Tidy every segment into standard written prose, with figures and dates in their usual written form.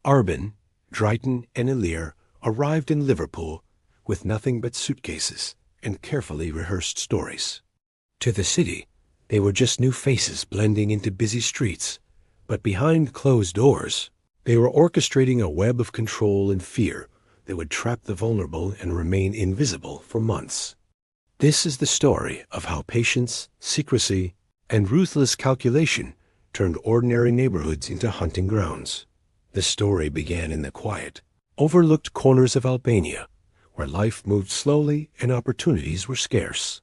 Arbin, Drayton, and Ilir arrived in Liverpool with nothing but suitcases and carefully rehearsed stories. To the city, they were just new faces blending into busy streets, but behind closed doors, they were orchestrating a web of control and fear that would trap the vulnerable and remain invisible for months. This is the story of how patience, secrecy, and ruthless calculation turned ordinary neighborhoods into hunting grounds. The story began in the quiet, overlooked corners of Albania, where life moved slowly and opportunities were scarce.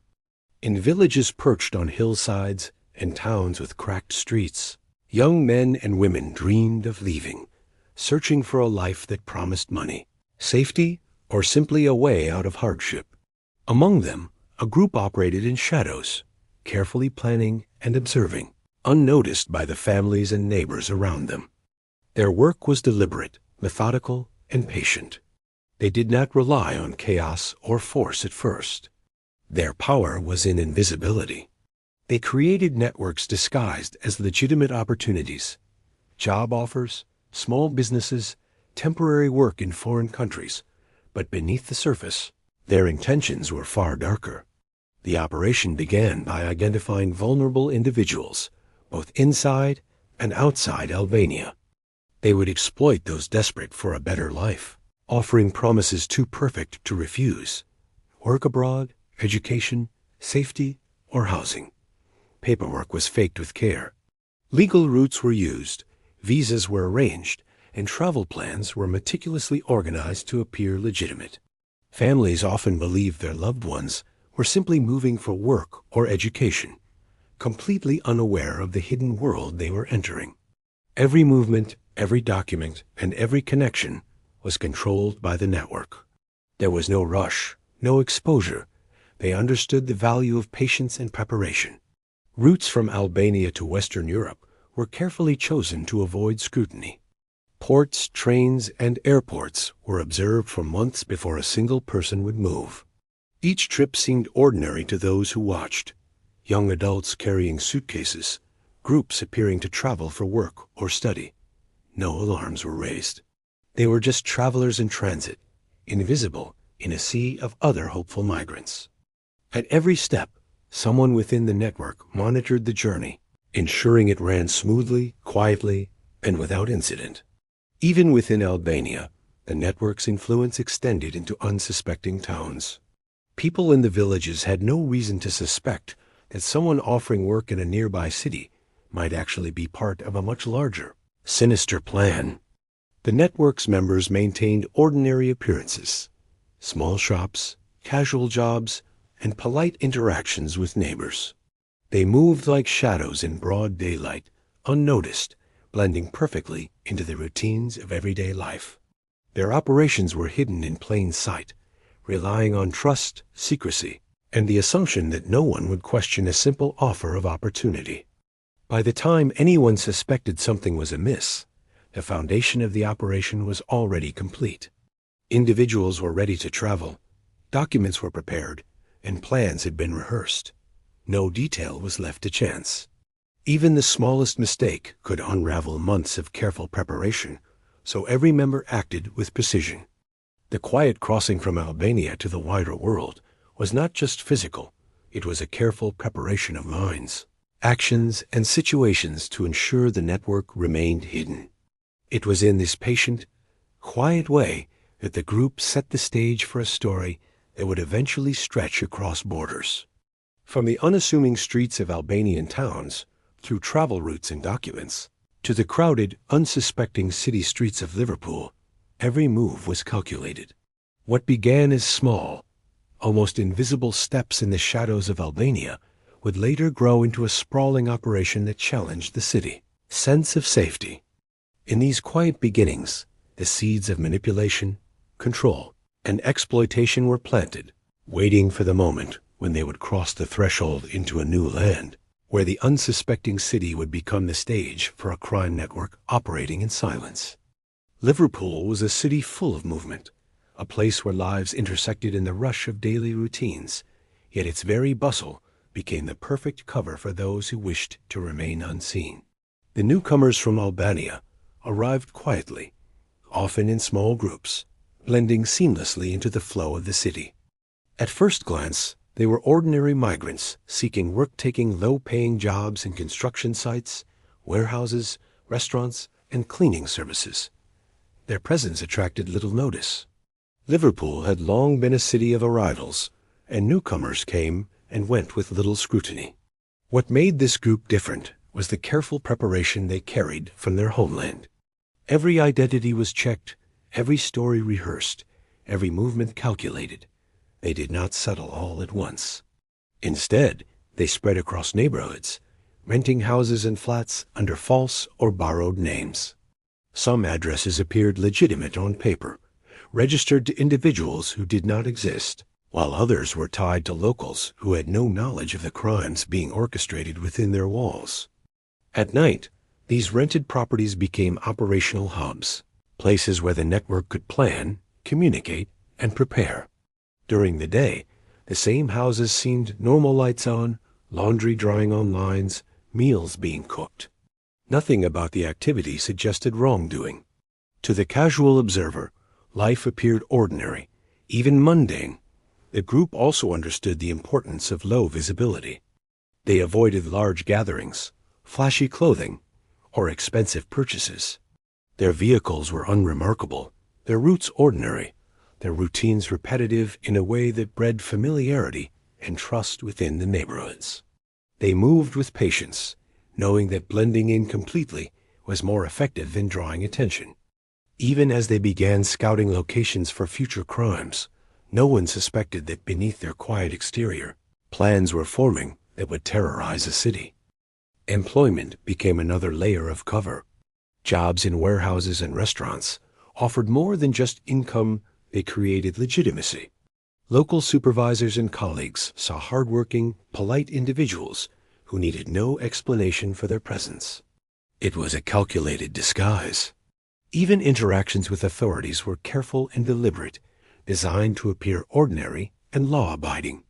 In villages perched on hillsides and towns with cracked streets, young men and women dreamed of leaving, searching for a life that promised money, safety, or simply a way out of hardship. Among them, a group operated in shadows, carefully planning and observing, unnoticed by the families and neighbors around them. Their work was deliberate, methodical, and patient. They did not rely on chaos or force at first. Their power was in invisibility. They created networks disguised as legitimate opportunities, job offers, small businesses, temporary work in foreign countries, but beneath the surface, their intentions were far darker. The operation began by identifying vulnerable individuals, both inside and outside Albania. They would exploit those desperate for a better life, offering promises too perfect to refuse: work abroad, education, safety, or housing. Paperwork was faked with care. Legal routes were used, visas were arranged, and travel plans were meticulously organized to appear legitimate. Families often believed their loved ones were simply moving for work or education, completely unaware of the hidden world they were entering. Every movement, every document, and every connection was controlled by the network. There was no rush, no exposure. They understood the value of patience and preparation. Routes from Albania to Western Europe were carefully chosen to avoid scrutiny. Ports, trains, and airports were observed for months before a single person would move. Each trip seemed ordinary to those who watched: young adults carrying suitcases, groups appearing to travel for work or study. No alarms were raised. They were just travelers in transit, invisible in a sea of other hopeful migrants. At every step, someone within the network monitored the journey, ensuring it ran smoothly, quietly, and without incident. Even within Albania, the network's influence extended into unsuspecting towns. People in the villages had no reason to suspect that someone offering work in a nearby city might actually be part of a much larger, sinister plan. The network's members maintained ordinary appearances: small shops, casual jobs, and polite interactions with neighbors. They moved like shadows in broad daylight, unnoticed, blending perfectly into the routines of everyday life. Their operations were hidden in plain sight, relying on trust, secrecy, and the assumption that no one would question a simple offer of opportunity. By the time anyone suspected something was amiss, the foundation of the operation was already complete. Individuals were ready to travel, documents were prepared, and plans had been rehearsed. No detail was left to chance. Even the smallest mistake could unravel months of careful preparation, so every member acted with precision. The quiet crossing from Albania to the wider world was not just physical, it was a careful preparation of minds, actions, and situations to ensure the network remained hidden. It was in this patient, quiet way that the group set the stage for a story that would eventually stretch across borders. From the unassuming streets of Albanian towns, through travel routes and documents, to the crowded, unsuspecting city streets of Liverpool, every move was calculated. What began as small, almost invisible steps in the shadows of Albania would later grow into a sprawling operation that challenged the city. Sense of safety. In these quiet beginnings, the seeds of manipulation, control, and exploitation were planted, waiting for the moment when they would cross the threshold into a new land, where the unsuspecting city would become the stage for a crime network operating in silence. Liverpool was a city full of movement, a place where lives intersected in the rush of daily routines, yet its very bustle became the perfect cover for those who wished to remain unseen. The newcomers from Albania arrived quietly, often in small groups, blending seamlessly into the flow of the city. At first glance, they were ordinary migrants seeking work, taking low-paying jobs in construction sites, warehouses, restaurants, and cleaning services. Their presence attracted little notice. Liverpool had long been a city of arrivals, and newcomers came and went with little scrutiny. What made this group different was the careful preparation they carried from their homeland. Every identity was checked, every story rehearsed, every movement calculated. They did not settle all at once. Instead, they spread across neighborhoods, renting houses and flats under false or borrowed names. Some addresses appeared legitimate on paper, registered to individuals who did not exist, while others were tied to locals who had no knowledge of the crimes being orchestrated within their walls. At night, these rented properties became operational hubs, places where the network could plan, communicate, and prepare. During the day, the same houses seemed normal: lights on, laundry drying on lines, meals being cooked. Nothing about the activity suggested wrongdoing. To the casual observer, life appeared ordinary, even mundane. The group also understood the importance of low visibility. They avoided large gatherings, flashy clothing, or expensive purchases. Their vehicles were unremarkable, their routes ordinary, their routines repetitive in a way that bred familiarity and trust within the neighborhoods. They moved with patience, knowing that blending in completely was more effective than drawing attention. Even as they began scouting locations for future crimes, no one suspected that beneath their quiet exterior, plans were forming that would terrorize a city. Employment became another layer of cover. Jobs in warehouses and restaurants offered more than just income; they created legitimacy. Local supervisors and colleagues saw hardworking, polite individuals who needed no explanation for their presence. It was a calculated disguise. Even interactions with authorities were careful and deliberate, designed to appear ordinary and law-abiding.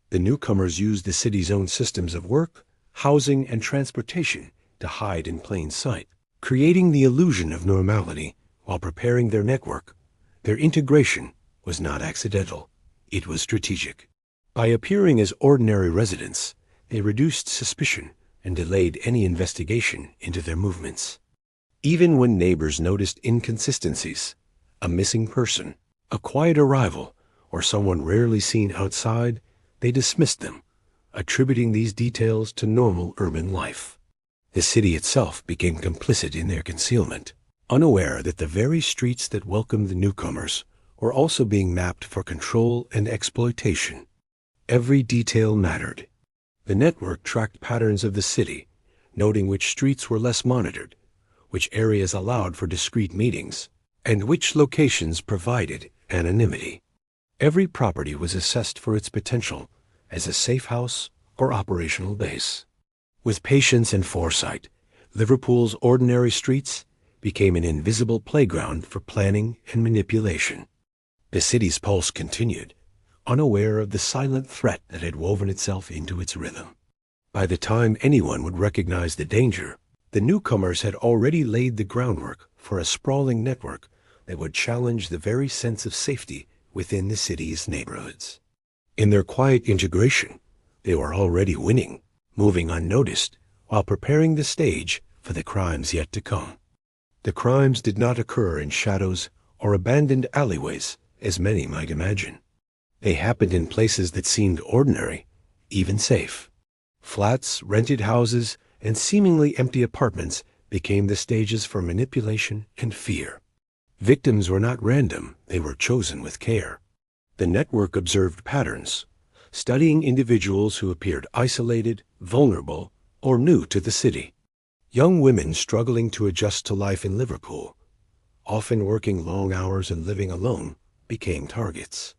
The newcomers used the city's own systems of work, housing, and transportation to hide in plain sight, creating the illusion of normality while preparing their network. Their integration was not accidental. It was strategic. By appearing as ordinary residents, they reduced suspicion and delayed any investigation into their movements. Even when neighbors noticed inconsistencies, a missing person, a quiet arrival, or someone rarely seen outside, they dismissed them, attributing these details to normal urban life. The city itself became complicit in their concealment, unaware that the very streets that welcomed the newcomers were also being mapped for control and exploitation. Every detail mattered. The network tracked patterns of the city, noting which streets were less monitored, which areas allowed for discreet meetings, and which locations provided anonymity. Every property was assessed for its potential as a safe house or operational base. With patience and foresight, Liverpool's ordinary streets became an invisible playground for planning and manipulation. The city's pulse continued, unaware of the silent threat that had woven itself into its rhythm. By the time anyone would recognize the danger, the newcomers had already laid the groundwork for a sprawling network that would challenge the very sense of safety within the city's neighborhoods. In their quiet integration, they were already winning, moving unnoticed while preparing the stage for the crimes yet to come. The crimes did not occur in shadows or abandoned alleyways, as many might imagine. They happened in places that seemed ordinary, even safe. Flats, rented houses, and seemingly empty apartments became the stages for manipulation and fear. Victims were not random, they were chosen with care. The network observed patterns, studying individuals who appeared isolated, vulnerable, or new to the city. Young women struggling to adjust to life in Liverpool, often working long hours and living alone, became targets.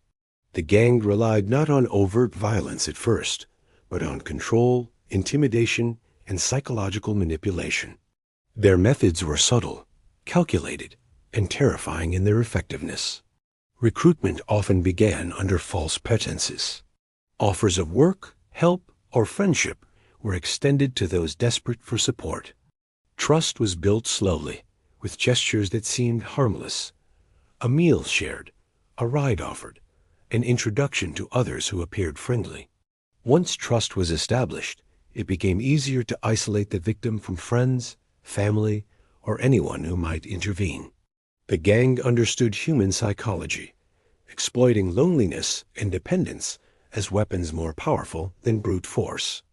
The gang relied not on overt violence at first, but on control, intimidation, and psychological manipulation. Their methods were subtle, calculated, and terrifying in their effectiveness. Recruitment often began under false pretenses. Offers of work, help, or friendship were extended to those desperate for support. Trust was built slowly, with gestures that seemed harmless. A meal shared, a ride offered, an introduction to others who appeared friendly. Once trust was established, it became easier to isolate the victim from friends, family, or anyone who might intervene. The gang understood human psychology, exploiting loneliness and dependence as weapons more powerful than brute force.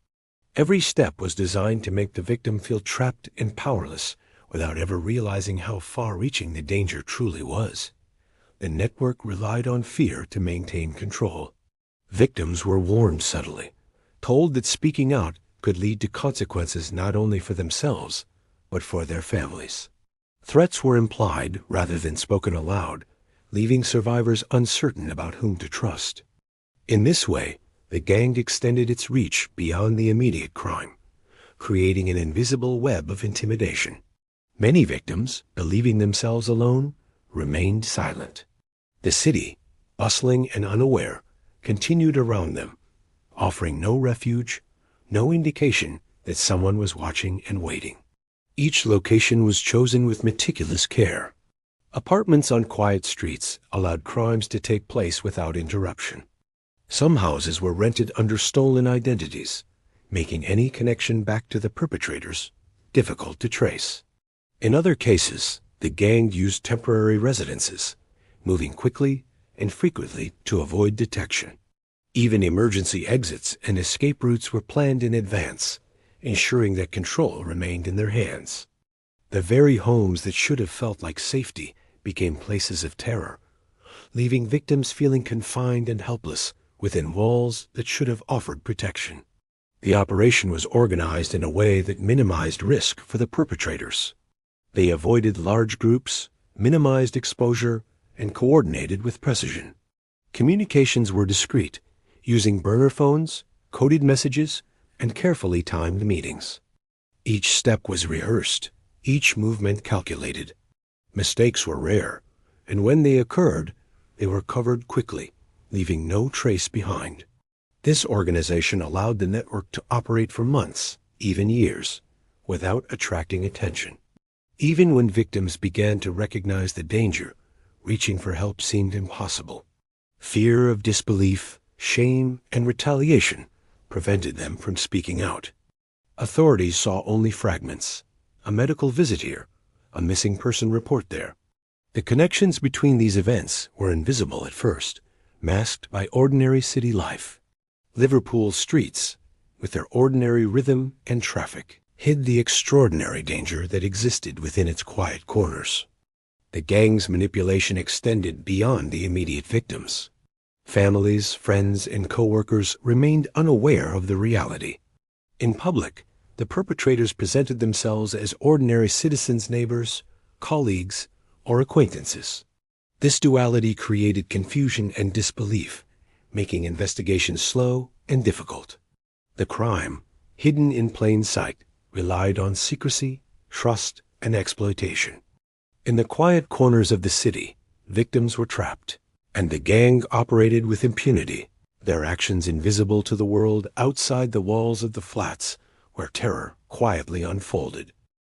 Every step was designed to make the victim feel trapped and powerless without ever realizing how far-reaching the danger truly was. The network relied on fear to maintain control. Victims were warned subtly, told that speaking out could lead to consequences not only for themselves, but for their families. Threats were implied rather than spoken aloud, leaving survivors uncertain about whom to trust. In this way, the gang extended its reach beyond the immediate crime, creating an invisible web of intimidation. Many victims, believing themselves alone, remained silent. The city, bustling and unaware, continued around them, offering no refuge, no indication that someone was watching and waiting. Each location was chosen with meticulous care. Apartments on quiet streets allowed crimes to take place without interruption. Some houses were rented under stolen identities, making any connection back to the perpetrators difficult to trace. In other cases, the gang used temporary residences, moving quickly and frequently to avoid detection. Even emergency exits and escape routes were planned in advance, ensuring that control remained in their hands. The very homes that should have felt like safety became places of terror, leaving victims feeling confined and helpless within walls that should have offered protection. The operation was organized in a way that minimized risk for the perpetrators. They avoided large groups, minimized exposure, and coordinated with precision. Communications were discreet, using burner phones, coded messages, and carefully timed meetings. Each step was rehearsed, each movement calculated. Mistakes were rare, and when they occurred, they were covered quickly, leaving no trace behind. This organization allowed the network to operate for months, even years, without attracting attention. Even when victims began to recognize the danger, reaching for help seemed impossible. Fear of disbelief, shame, and retaliation prevented them from speaking out. Authorities saw only fragments, a medical visit here, a missing person report there. The connections between these events were invisible at first, masked by ordinary city life. Liverpool's streets, with their ordinary rhythm and traffic, hid the extraordinary danger that existed within its quiet corners. The gang's manipulation extended beyond the immediate victims. Families, friends, and co-workers remained unaware of the reality. In public, the perpetrators presented themselves as ordinary citizens' neighbors, colleagues, or acquaintances. This duality created confusion and disbelief, making investigations slow and difficult. The crime, hidden in plain sight, relied on secrecy, trust, and exploitation. In the quiet corners of the city, victims were trapped, and the gang operated with impunity, their actions invisible to the world outside the walls of the flats where terror quietly unfolded.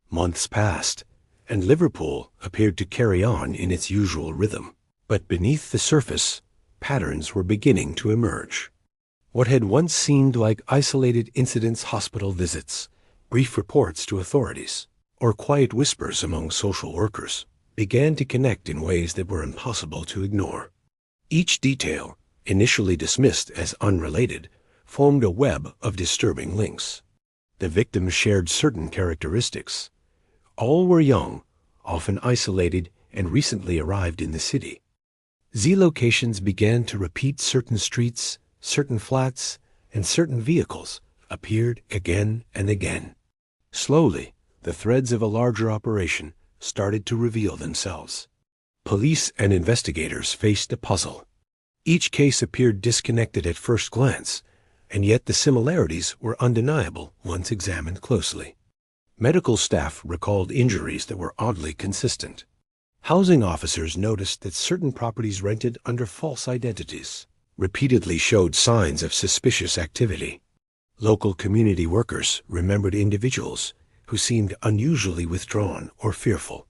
Months passed, and Liverpool appeared to carry on in its usual rhythm. But beneath the surface, patterns were beginning to emerge. What had once seemed like isolated incidents, hospital visits, brief reports to authorities, or quiet whispers among social workers, began to connect in ways that were impossible to ignore. Each detail, initially dismissed as unrelated, formed a web of disturbing links. The victims shared certain characteristics. All were young, often isolated, and recently arrived in the city. Z-locations began to repeat. Certain streets, certain flats, and certain vehicles appeared again and again. Slowly, the threads of a larger operation started to reveal themselves. Police and investigators faced a puzzle. Each case appeared disconnected at first glance, and yet the similarities were undeniable once examined closely. Medical staff recalled injuries that were oddly consistent. Housing officers noticed that certain properties rented under false identities repeatedly showed signs of suspicious activity. Local community workers remembered individuals who seemed unusually withdrawn or fearful.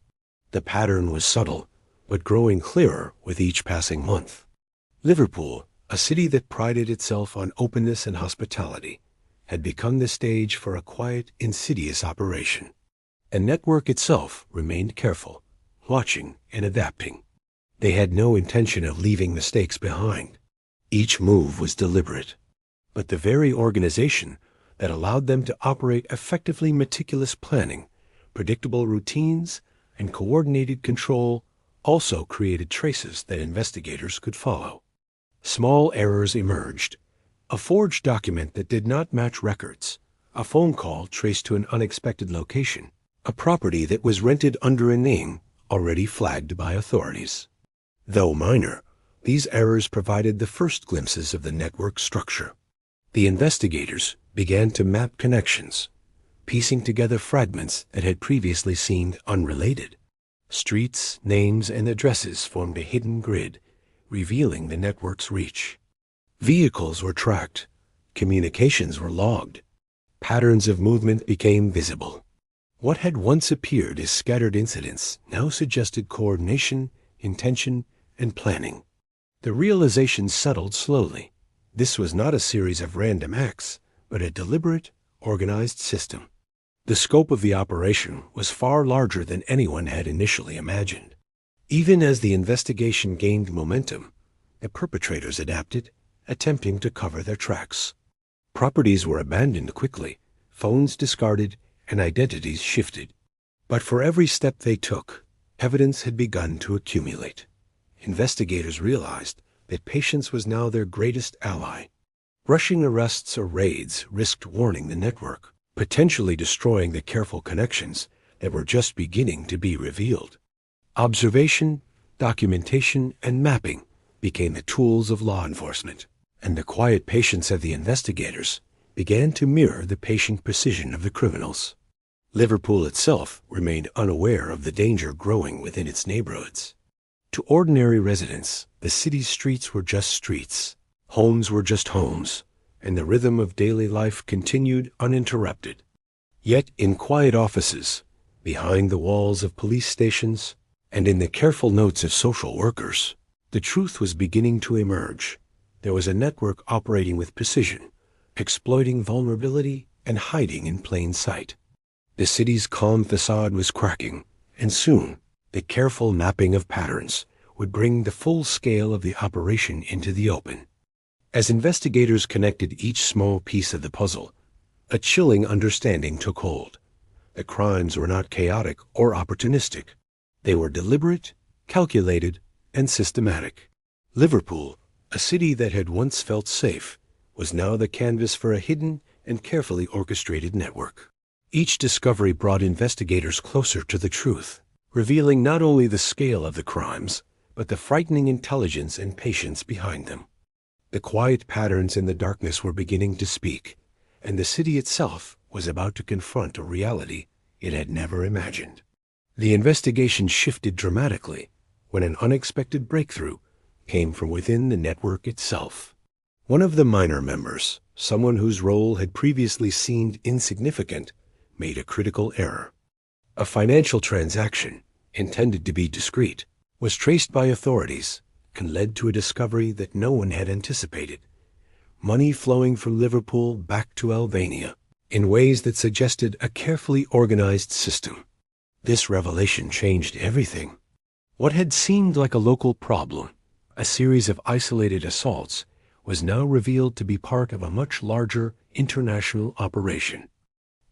The pattern was subtle, but growing clearer with each passing month. Liverpool, a city that prided itself on openness and hospitality, had become the stage for a quiet, insidious operation. The network itself remained careful, watching and adapting. They had no intention of leaving mistakes behind. Each move was deliberate. But the very organization that allowed them to operate effectively meticulous planning, predictable routines, and coordinated control also created traces that investigators could follow. Small errors emerged. A forged document that did not match records, a phone call traced to an unexpected location, a property that was rented under a name already flagged by authorities. Though minor, these errors provided the first glimpses of the network structure. The investigators began to map connections, piecing together fragments that had previously seemed unrelated. Streets, names, and addresses formed a hidden grid, revealing the network's reach. Vehicles were tracked, communications were logged, patterns of movement became visible. What had once appeared as scattered incidents now suggested coordination, intention, and planning. The realization settled slowly. This was not a series of random acts, but a deliberate, organized system. The scope of the operation was far larger than anyone had initially imagined. Even as the investigation gained momentum, the perpetrators adapted, attempting to cover their tracks. Properties were abandoned quickly, phones discarded, and identities shifted. But for every step they took, evidence had begun to accumulate. Investigators realized that patience was now their greatest ally. Rushing arrests or raids risked warning the network, potentially destroying the careful connections that were just beginning to be revealed. Observation, documentation, and mapping became the tools of law enforcement, and the quiet patience of the investigators began to mirror the patient precision of the criminals. Liverpool itself remained unaware of the danger growing within its neighborhoods. To ordinary residents, the city's streets were just streets, homes were just homes, and the rhythm of daily life continued uninterrupted. Yet in quiet offices, behind the walls of police stations, and in the careful notes of social workers, the truth was beginning to emerge. There was a network operating with precision, exploiting vulnerability and hiding in plain sight. The city's calm facade was cracking, and soon the careful mapping of patterns would bring the full scale of the operation into the open. As investigators connected each small piece of the puzzle, a chilling understanding took hold. The crimes were not chaotic or opportunistic. They were deliberate, calculated, and systematic. Liverpool, a city that had once felt safe, was now the canvas for a hidden and carefully orchestrated network. Each discovery brought investigators closer to the truth, revealing not only the scale of the crimes, but the frightening intelligence and patience behind them. The quiet patterns in the darkness were beginning to speak, and the city itself was about to confront a reality it had never imagined. The investigation shifted dramatically when an unexpected breakthrough came from within the network itself. One of the minor members, someone whose role had previously seemed insignificant, made a critical error. A financial transaction, intended to be discreet, was traced by authorities and led to a discovery that no one had anticipated. Money flowing from Liverpool back to Albania in ways that suggested a carefully organized system. This revelation changed everything. What had seemed like a local problem, a series of isolated assaults, was now revealed to be part of a much larger international operation.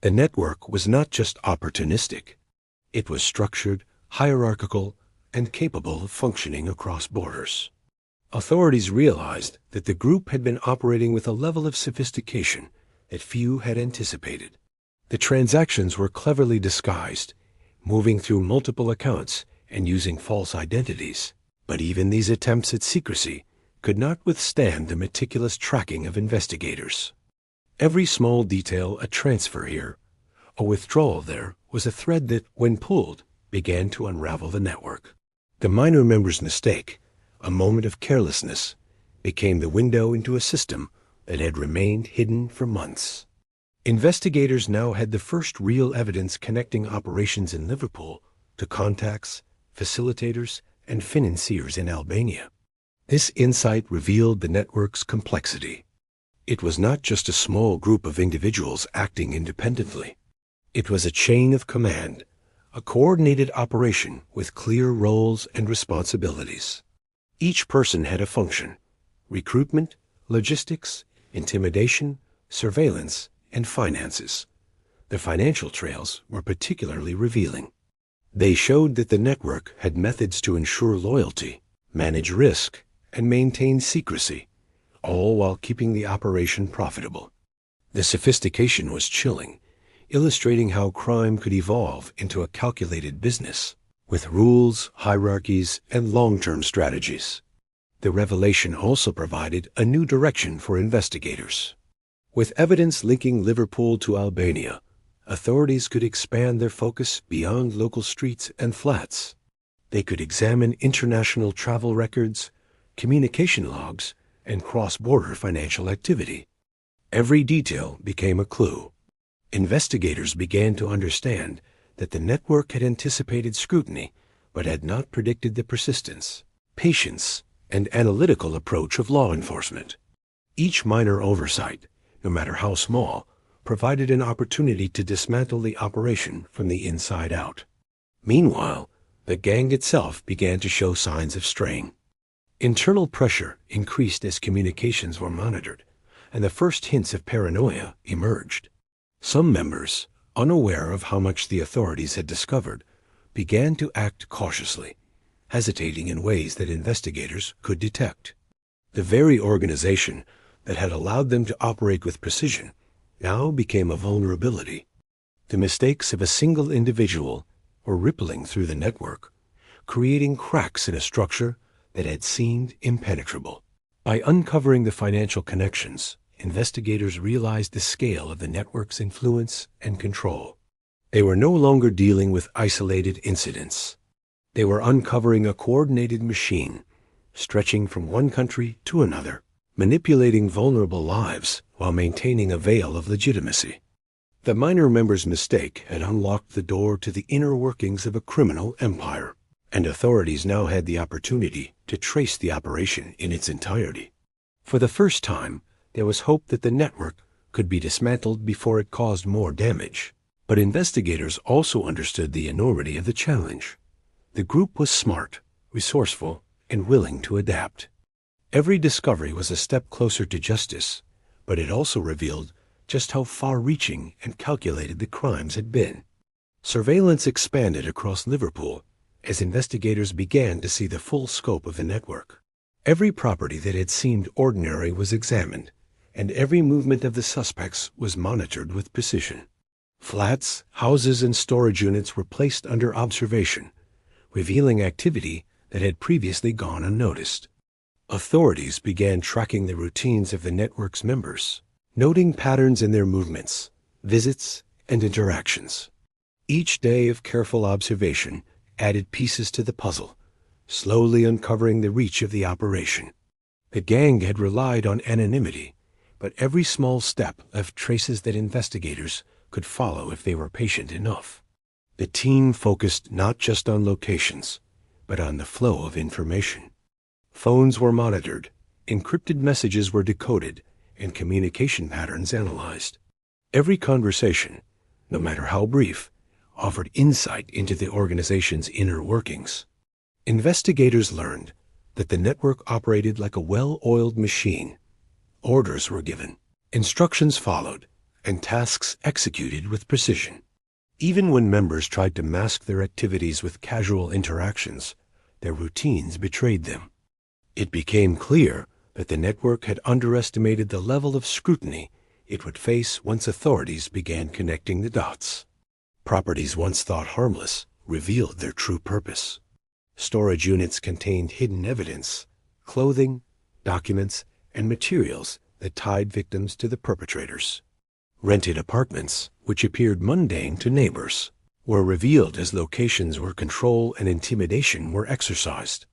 The network was not just opportunistic. It was structured, hierarchical, and capable of functioning across borders. Authorities realized that the group had been operating with a level of sophistication that few had anticipated. The transactions were cleverly disguised, moving through multiple accounts and using false identities. But even these attempts at secrecy could not withstand the meticulous tracking of investigators. Every small detail, a transfer here, a withdrawal there, was a thread that, when pulled, began to unravel the network. The minor member's mistake, a moment of carelessness, became the window into a system that had remained hidden for months. Investigators now had the first real evidence connecting operations in Liverpool to contacts, facilitators, and financiers in Albania. This insight revealed the network's complexity. It was not just a small group of individuals acting independently. It was a chain of command, a coordinated operation with clear roles and responsibilities. Each person had a function: recruitment, logistics, intimidation, surveillance, and finances. The financial trails were particularly revealing. They showed that the network had methods to ensure loyalty, manage risk, and maintain secrecy, all while keeping the operation profitable. The sophistication was chilling, illustrating how crime could evolve into a calculated business, with rules, hierarchies, and long-term strategies. The revelation also provided a new direction for investigators. With evidence linking Liverpool to Albania, authorities could expand their focus beyond local streets and flats. They could examine international travel records, communication logs, and cross-border financial activity. Every detail became a clue. Investigators began to understand that the network had anticipated scrutiny, but had not predicted the persistence, patience, and analytical approach of law enforcement. Each minor oversight, no matter how small, provided an opportunity to dismantle the operation from the inside out. Meanwhile, the gang itself began to show signs of strain. Internal pressure increased as communications were monitored, and the first hints of paranoia emerged. Some members, unaware of how much the authorities had discovered, began to act cautiously, hesitating in ways that investigators could detect. The very organization that had allowed them to operate with precision now became a vulnerability. The mistakes of a single individual were rippling through the network, creating cracks in a structure that had seemed impenetrable. By uncovering the financial connections, investigators realized the scale of the network's influence and control. They were no longer dealing with isolated incidents. They were uncovering a coordinated machine, stretching from one country to another, manipulating vulnerable lives while maintaining a veil of legitimacy. The minor member's mistake had unlocked the door to the inner workings of a criminal empire, and authorities now had the opportunity to trace the operation in its entirety. For the first time, there was hope that the network could be dismantled before it caused more damage. But investigators also understood the enormity of the challenge. The group was smart, resourceful, and willing to adapt. Every discovery was a step closer to justice, but it also revealed just how far-reaching and calculated the crimes had been. Surveillance expanded across Liverpool as investigators began to see the full scope of the network. Every property that had seemed ordinary was examined, and every movement of the suspects was monitored with precision. Flats, houses, and storage units were placed under observation, revealing activity that had previously gone unnoticed. Authorities began tracking the routines of the network's members, noting patterns in their movements, visits, and interactions. Each day of careful observation added pieces to the puzzle, slowly uncovering the reach of the operation. The gang had relied on anonymity, but every small step left traces that investigators could follow if they were patient enough. The team focused not just on locations, but on the flow of information. Phones were monitored, encrypted messages were decoded, and communication patterns analyzed. Every conversation, no matter how brief, offered insight into the organization's inner workings. Investigators learned that the network operated like a well-oiled machine. Orders were given, instructions followed, and tasks executed with precision. Even when members tried to mask their activities with casual interactions, their routines betrayed them. It became clear that the network had underestimated the level of scrutiny it would face once authorities began connecting the dots. Properties once thought harmless revealed their true purpose. Storage units contained hidden evidence, clothing, documents, and materials that tied victims to the perpetrators. Rented apartments, which appeared mundane to neighbors, were revealed as locations where control and intimidation were exercised.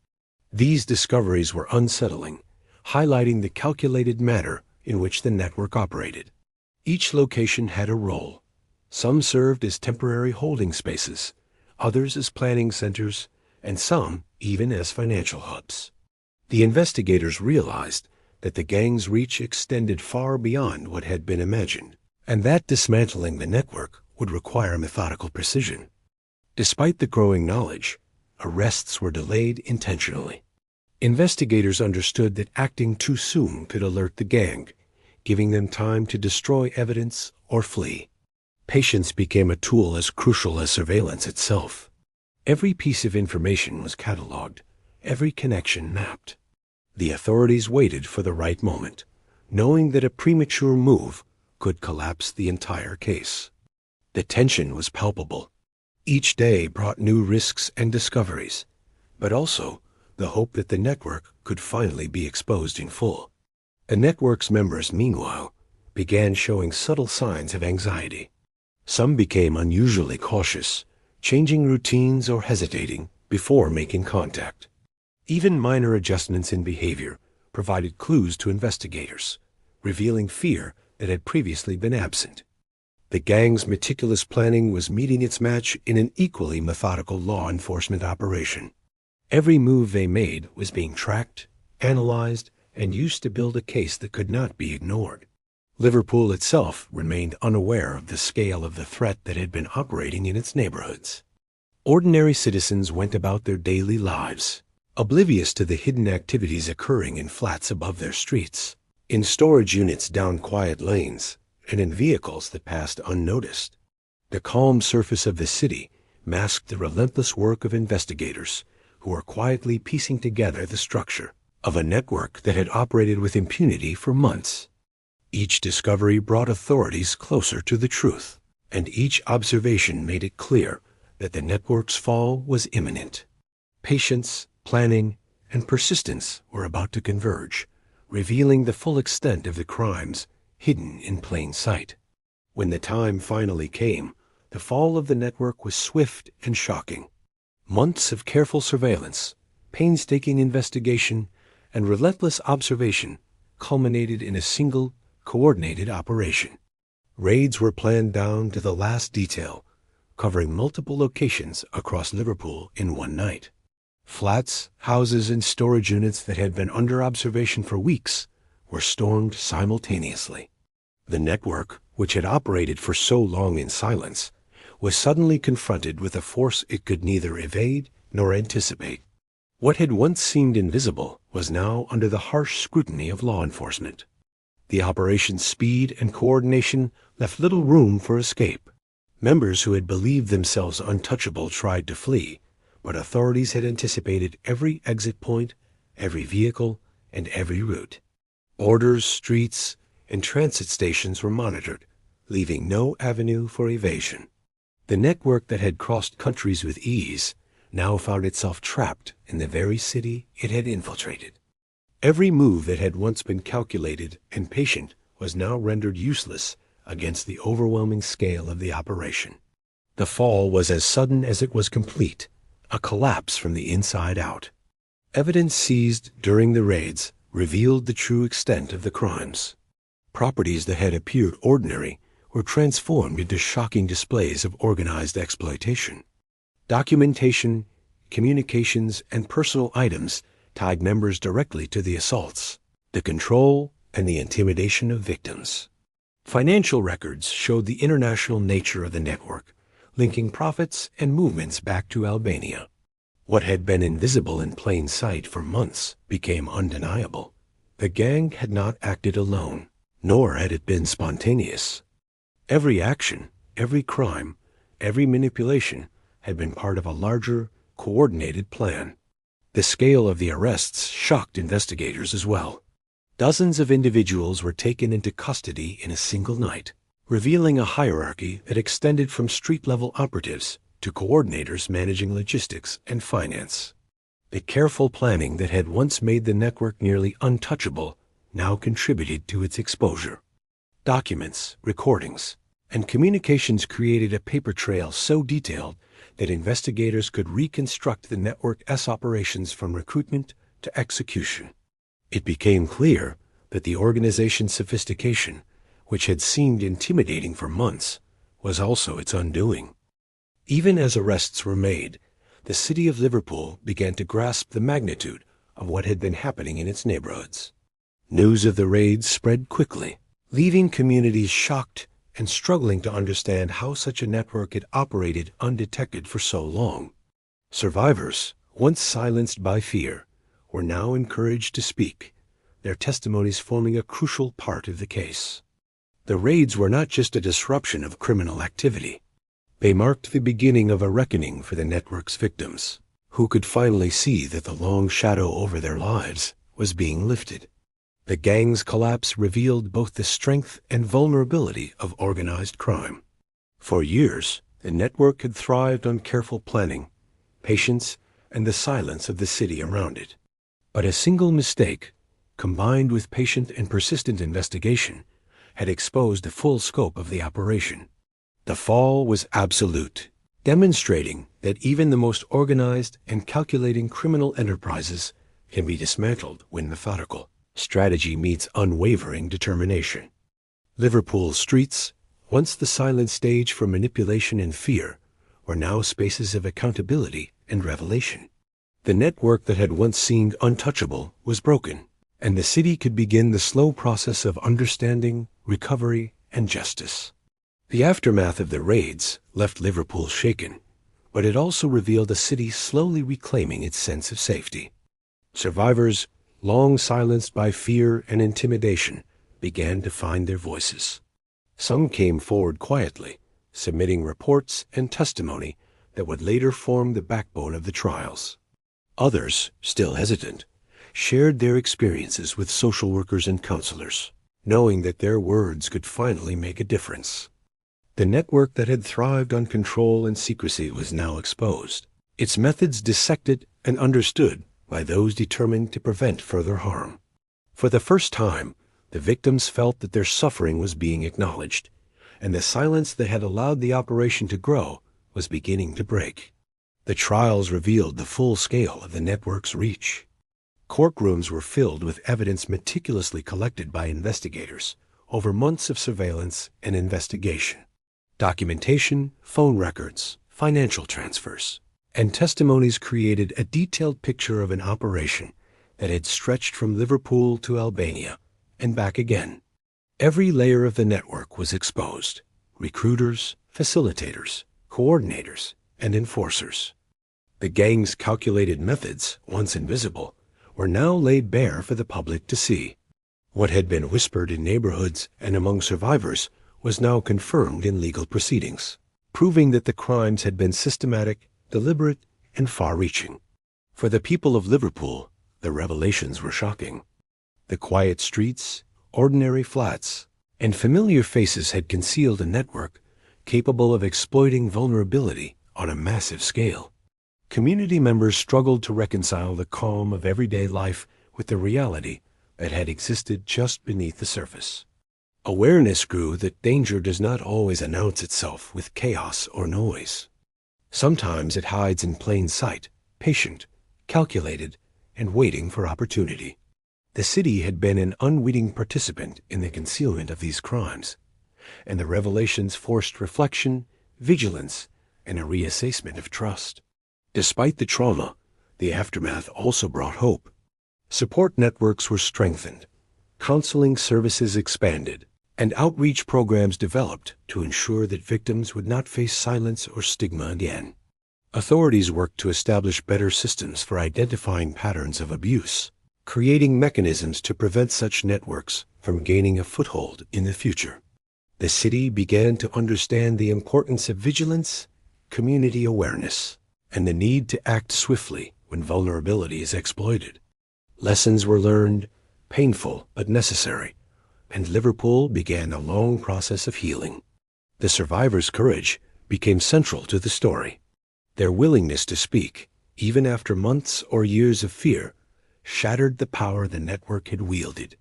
These discoveries were unsettling, highlighting the calculated manner in which the network operated. Each location had a role. Some served as temporary holding spaces, others as planning centers, and some even as financial hubs. The investigators realized that the gang's reach extended far beyond what had been imagined, and that dismantling the network would require methodical precision. Despite the growing knowledge, arrests were delayed intentionally. Investigators understood that acting too soon could alert the gang, giving them time to destroy evidence or flee. Patience became a tool as crucial as surveillance itself. Every piece of information was cataloged, every connection mapped. The authorities waited for the right moment, knowing that a premature move could collapse the entire case. The tension was palpable. Each day brought new risks and discoveries, but also the hope that the network could finally be exposed in full. The network's members, meanwhile, began showing subtle signs of anxiety. Some became unusually cautious, changing routines or hesitating before making contact. Even minor adjustments in behavior provided clues to investigators, revealing fear that had previously been absent. The gang's meticulous planning was meeting its match in an equally methodical law enforcement operation. Every move they made was being tracked, analyzed, and used to build a case that could not be ignored. Liverpool itself remained unaware of the scale of the threat that had been operating in its neighborhoods. Ordinary citizens went about their daily lives, oblivious to the hidden activities occurring in flats above their streets, in storage units down quiet lanes, and in vehicles that passed unnoticed. The calm surface of the city masked the relentless work of investigators who were quietly piecing together the structure of a network that had operated with impunity for months. Each discovery brought authorities closer to the truth, and each observation made it clear that the network's fall was imminent. Patience, planning, and persistence were about to converge, revealing the full extent of the crimes hidden in plain sight. When the time finally came, the fall of the network was swift and shocking. Months of careful surveillance, painstaking investigation, and relentless observation culminated in a single, coordinated operation. Raids were planned down to the last detail, covering multiple locations across Liverpool in one night. Flats, houses, and storage units that had been under observation for weeks were stormed simultaneously. The network, which had operated for so long in silence, was suddenly confronted with a force it could neither evade nor anticipate. What had once seemed invisible was now under the harsh scrutiny of law enforcement. The operation's speed and coordination left little room for escape. Members who had believed themselves untouchable tried to flee, but authorities had anticipated every exit point, every vehicle, and every route. Borders, streets, and transit stations were monitored, leaving no avenue for evasion. The network that had crossed countries with ease now found itself trapped in the very city it had infiltrated. Every move that had once been calculated and patient was now rendered useless against the overwhelming scale of the operation. The fall was as sudden as it was complete, a collapse from the inside out. Evidence seized during the raids revealed the true extent of the crimes. Properties that had appeared ordinary were transformed into shocking displays of organized exploitation. Documentation, communications, and personal items tied members directly to the assaults, the control, and the intimidation of victims. Financial records showed the international nature of the network, linking profits and movements back to Albania. What had been invisible in plain sight for months became undeniable. The gang had not acted alone, nor had it been spontaneous. Every action, every crime, every manipulation had been part of a larger, coordinated plan. The scale of the arrests shocked investigators as well. Dozens of individuals were taken into custody in a single night, revealing a hierarchy that extended from street-level operatives to coordinators managing logistics and finance. The careful planning that had once made the network nearly untouchable now contributed to its exposure. Documents, recordings, and communications created a paper trail so detailed that investigators could reconstruct the network's operations from recruitment to execution. It became clear that the organization's sophistication, which had seemed intimidating for months, was also its undoing. Even as arrests were made, the city of Liverpool began to grasp the magnitude of what had been happening in its neighborhoods. News of the raids spread quickly, leaving communities shocked and struggling to understand how such a network had operated undetected for so long. Survivors, once silenced by fear, were now encouraged to speak, their testimonies forming a crucial part of the case. The raids were not just a disruption of criminal activity. They marked the beginning of a reckoning for the network's victims, who could finally see that the long shadow over their lives was being lifted. The gang's collapse revealed both the strength and vulnerability of organized crime. For years, the network had thrived on careful planning, patience, and the silence of the city around it. But a single mistake, combined with patient and persistent investigation, had exposed the full scope of the operation. The fall was absolute, demonstrating that even the most organized and calculating criminal enterprises can be dismantled when methodical strategy meets unwavering determination. Liverpool's streets, once the silent stage for manipulation and fear, were now spaces of accountability and revelation. The network that had once seemed untouchable was broken, and the city could begin the slow process of understanding, recovery, and justice. The aftermath of the raids left Liverpool shaken, but it also revealed a city slowly reclaiming its sense of safety. Survivors, long silenced by fear and intimidation, began to find their voices. Some came forward quietly, submitting reports and testimony that would later form the backbone of the trials. Others, still hesitant, shared their experiences with social workers and counselors, knowing that their words could finally make a difference. The network that had thrived on control and secrecy was now exposed, its methods dissected and understood by those determined to prevent further harm. For the first time, the victims felt that their suffering was being acknowledged, and the silence that had allowed the operation to grow was beginning to break. The trials revealed the full scale of the network's reach. Courtrooms were filled with evidence meticulously collected by investigators over months of surveillance and investigation. Documentation, phone records, financial transfers, and testimonies created a detailed picture of an operation that had stretched from Liverpool to Albania and back again. Every layer of the network was exposed: recruiters, facilitators, coordinators, and enforcers. The gang's calculated methods, once invisible, were now laid bare for the public to see. What had been whispered in neighborhoods and among survivors was now confirmed in legal proceedings, proving that the crimes had been systematic, deliberate, and far-reaching. For the people of Liverpool, the revelations were shocking. The quiet streets, ordinary flats, and familiar faces had concealed a network capable of exploiting vulnerability on a massive scale. Community members struggled to reconcile the calm of everyday life with the reality that had existed just beneath the surface. Awareness grew that danger does not always announce itself with chaos or noise. Sometimes it hides in plain sight, patient, calculated, and waiting for opportunity. The city had been an unwitting participant in the concealment of these crimes, and the revelations forced reflection, vigilance, and a reassessment of trust. Despite the trauma, the aftermath also brought hope. Support networks were strengthened, counseling services expanded, and outreach programs developed to ensure that victims would not face silence or stigma again. Authorities worked to establish better systems for identifying patterns of abuse, creating mechanisms to prevent such networks from gaining a foothold in the future. The city began to understand the importance of vigilance, community awareness, and the need to act swiftly when vulnerability is exploited. Lessons were learned, painful but necessary, and Liverpool began a long process of healing. The survivors' courage became central to the story. Their willingness to speak, even after months or years of fear, shattered the power the network had wielded.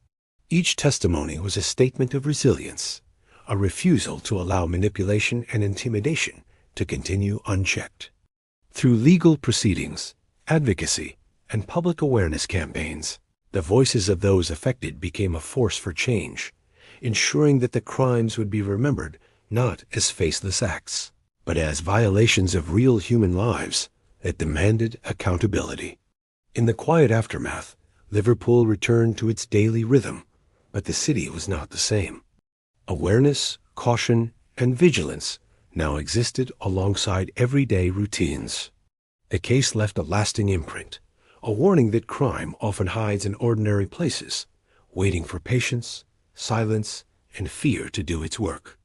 Each testimony was a statement of resilience, a refusal to allow manipulation and intimidation to continue unchecked. Through legal proceedings, advocacy, and public awareness campaigns, the voices of those affected became a force for change, ensuring that the crimes would be remembered not as faceless acts, but as violations of real human lives that demanded accountability. In the quiet aftermath, Liverpool returned to its daily rhythm, but the city was not the same. Awareness, caution, and vigilance now existed alongside everyday routines. The case left a lasting imprint, a warning that crime often hides in ordinary places, waiting for patience, silence, and fear to do its work.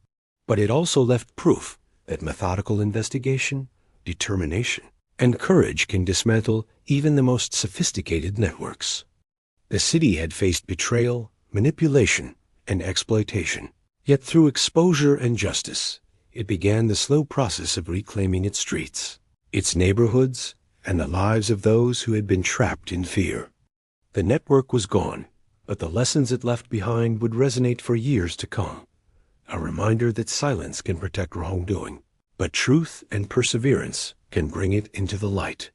But it also left proof that methodical investigation, determination, and courage can dismantle even the most sophisticated networks. The city had faced betrayal, manipulation, and exploitation. Yet through exposure and justice, it began the slow process of reclaiming its streets, its neighborhoods, and the lives of those who had been trapped in fear. The network was gone, but the lessons it left behind would resonate for years to come. A reminder that silence can protect wrongdoing, but truth and perseverance can bring it into the light.